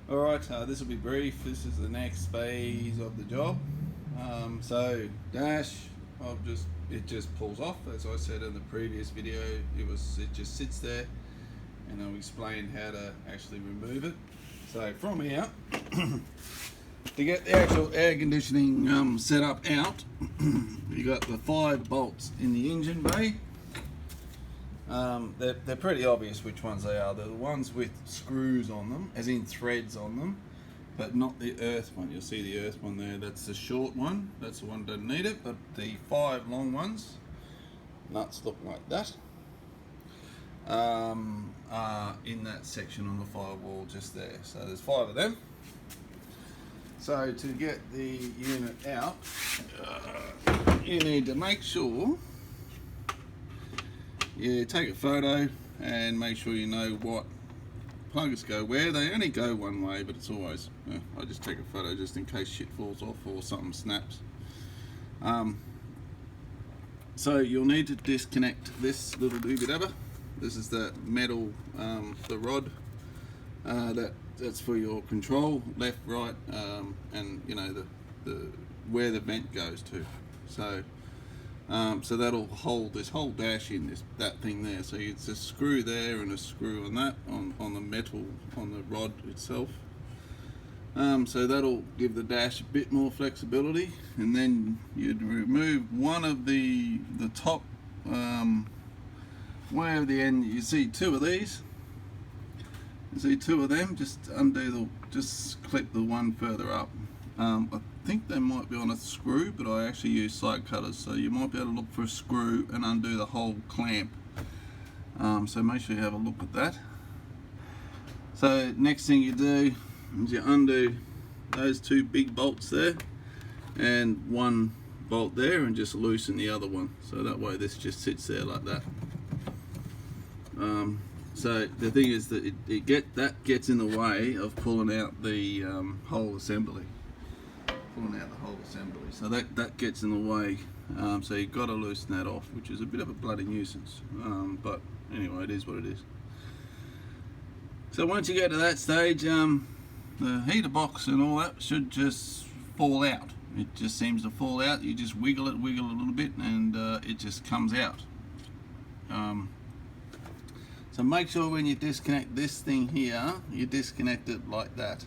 Alright, this will be brief. This is the next phase of the job. So dash, it just pulls off. As I said in the previous video, it just sits there, and I'll explain how to actually remove it. So from here, to get the actual air conditioning set up out, you got the 5 bolts in the engine bay. They're pretty obvious which ones they are. They're the ones with screws on them, as in threads on them, but not the earth one. You'll see the earth one there. That's the short one. That's the one that doesn't need it. But the 5 long ones, nuts look like that, are in that section on the firewall just there. So there's 5 of them. So to get the unit out, you need to make sure you take a photo and make sure you know what plugs go where. They only go one way, but it's always, I just take a photo just in case shit falls off or something snaps. So you'll need to disconnect this little doobie-dabba. This is the metal, the rod that's for your control, left, right, and you know the where the vent goes to. So that'll hold this whole dash in that thing there. So it's a screw there and a screw on that on the metal on the rod itself. So that'll give the dash a bit more flexibility, and then you'd remove one of the top way of the end. You see 2 of these. You see 2 of them. Just clip the one further up. I think they might be on a screw, but I actually use side cutters, so you might be able to look for a screw and undo the whole clamp. So make sure you have a look at that. So next thing you do is you undo those 2 big bolts there and 1 bolt there, and just loosen the other one, so that way this just sits there like that. So the thing is that that gets in the way of pulling out the whole assembly. So that gets in the way, so you've got to loosen that off, which is a bit of a bloody nuisance, but anyway, it is what it is. So once you get to that stage, the heater box and all that should just fall out. It just seems to fall out. You just wiggle it a little bit, and it just comes out. So make sure when you disconnect this thing here, you disconnect it like that.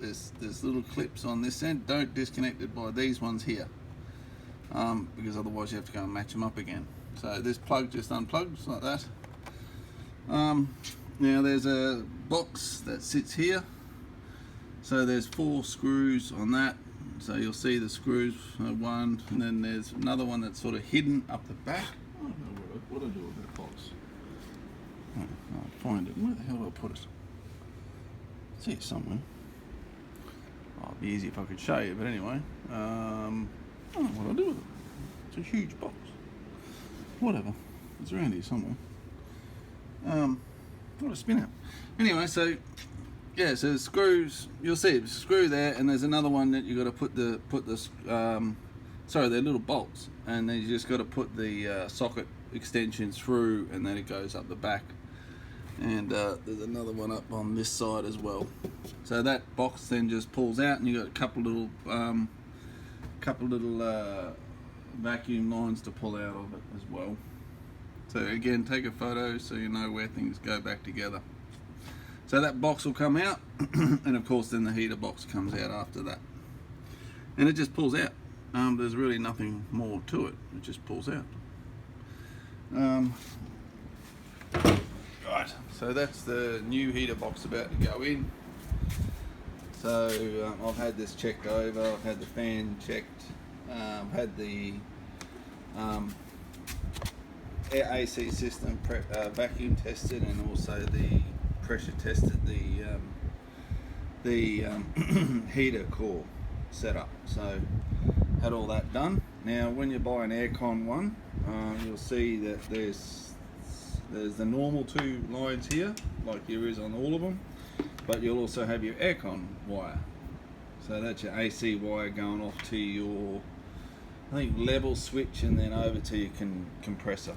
There's little clips on this end. Don't disconnect it by these ones here, because otherwise you have to go and match them up again. So this plug just unplugs like that. Now there's a box that sits here. So there's 4 screws on that. So you'll see the screws, one, and then there's another one that's sort of hidden up the back. I don't know what I do with that box. I'll find it. Where the hell do I put it? It's here somewhere. Oh, it'd be easy if I could show you, but anyway. I don't know what I'll do with it. It's a huge box. Whatever. It's around here somewhere. What a spin out. Anyway, so yeah, so the screws, you'll see a screw there, and there's another one that you got to put sorry, they're little bolts, and then you just got to put the socket extension through, and then it goes up the back. And there's another one up on this side as well. So that box then just pulls out, and you got a couple little vacuum lines to pull out of it as well. So again, take a photo so you know where things go back together. So that box will come out, and of course then the heater box comes out after that, and it just pulls out. There's really nothing more to it. It just pulls out. Right, so that's the new heater box about to go in. So I've had this checked over, I've had the fan checked, I've had the AC system vacuum tested, and also the pressure tested, the heater core set up. So had all that done. Now when you buy an aircon one, you'll see that there's the normal 2 lines here, like there is on all of them, but you'll also have your aircon wire. So that's your AC wire going off to your, I think, level switch, and then over to your compressor.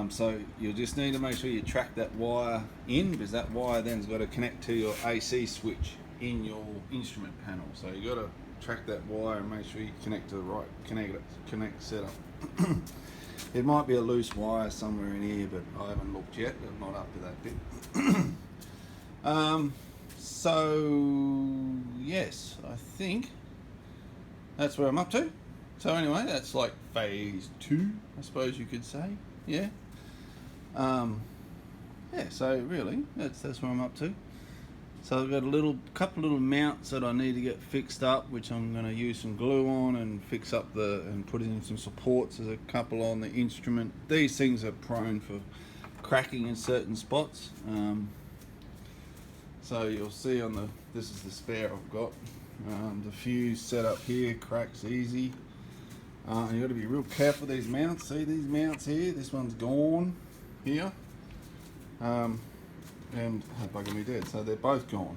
So you'll just need to make sure you track that wire in, because that wire then's got to connect to your AC switch in your instrument panel. So you got to track that wire and make sure you connect to the right connect setup. It might be a loose wire somewhere in here, but I haven't looked yet. I'm not up to that bit. So yes, I think that's where I'm up to. So anyway, that's like phase 2, I suppose you could say. Yeah. Yeah. So really, that's where I'm up to. So I've got a couple little mounts that I need to get fixed up, which I'm going to use some glue on and fix up and put in some supports. There's a couple on the instrument. These things are prone for cracking in certain spots. So you'll see this is the spare I've got. The fuse set up here cracks easy. You got to be real careful with these mounts. See these mounts here? This one's gone here. And oh, bugger me dead, so they're both gone.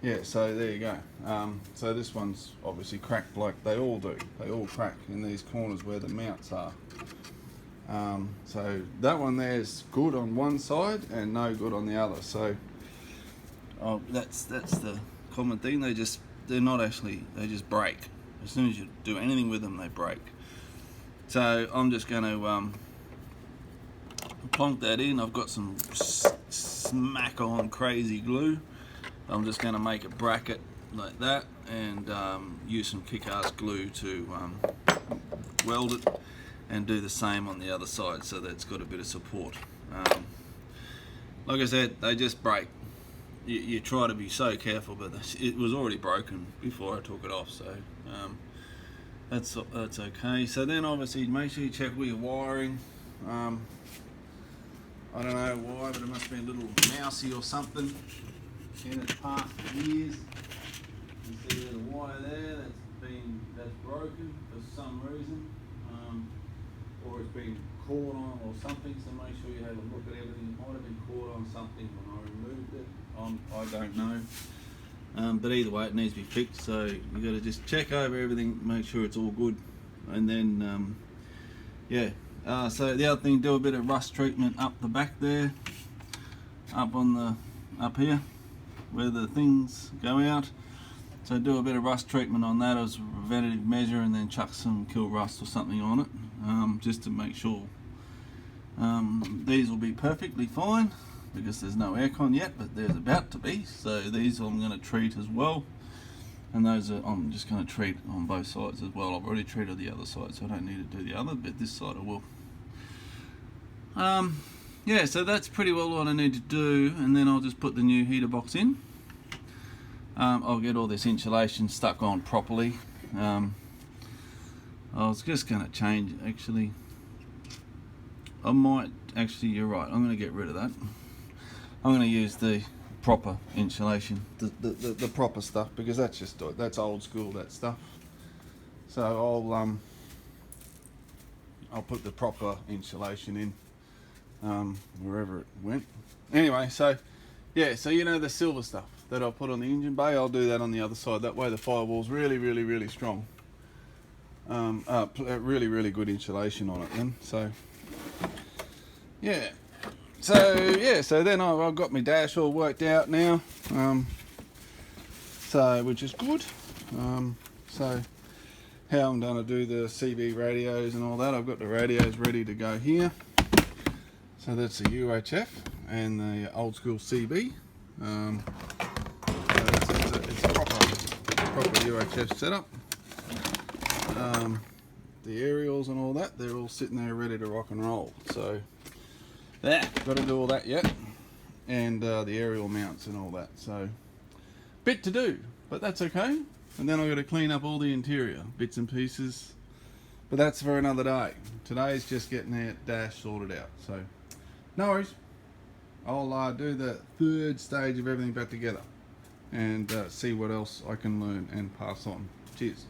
Yeah, so there you go. So this one's obviously cracked like they all do. They all crack in these corners where the mounts are. So that one there's good on one side and no good on the other. So that's the common thing. They just break. As soon as you do anything with them, they break. So I'm just going to plonk that in. I've got some smack on crazy glue. I'm just going to make a bracket like that and use some kick-ass glue to weld it, and do the same on the other side so that it's got a bit of support. Like I said, they just break. You try to be so careful, but it was already broken before I took it off, so that's okay. So then obviously make sure you check all your wiring. I don't know why, but it must be a little mousy or something in its part for years. You see there's a wire there that's broken for some reason, or it's been caught on or something. So make sure you have a look at everything. It might have been caught on something when I removed it. I don't know. But either way, it needs to be fixed. So you got to just check over everything, make sure it's all good, and then yeah. So the other thing, do a bit of rust treatment up the back there, up here where the things go out. So do a bit of rust treatment on that as a preventative measure, and then chuck some kill rust or something on it, just to make sure. These will be perfectly fine because there's no aircon yet, but there's about to be. So these I'm going to treat as well, and those I'm just going to treat on both sides as well. I've already treated the other side, so I don't need to do the other, but this side I will. Yeah, so that's pretty well what I need to do, and then I'll just put the new heater box in. I'll get all this insulation stuck on properly. I was just going to change, actually. You're right, I'm going to get rid of that. I'm going to use the proper insulation, the proper stuff, because that's old school, that stuff. So I'll put the proper insulation in wherever it went. Anyway, so yeah, so you know the silver stuff that I'll put on the engine bay, I'll do that on the other side. That way the firewall's really strong. Really good insulation on it then. So yeah. So then I've got my dash all worked out now. So which is good. So how I'm going to do the CB radios and all that, I've got the radios ready to go here. So that's the UHF and the old school CB. So it's a proper UHF setup. The aerials and all that, they're all sitting there ready to rock and roll. So yeah, got to do all that yet, and the aerial mounts and all that. So bit to do, but that's okay. And then I've got to clean up all the interior bits and pieces, but that's for another day. Today's just getting that dash sorted out. So no worries. I'll do the third stage of everything back together and see what else I can learn and pass on. Cheers.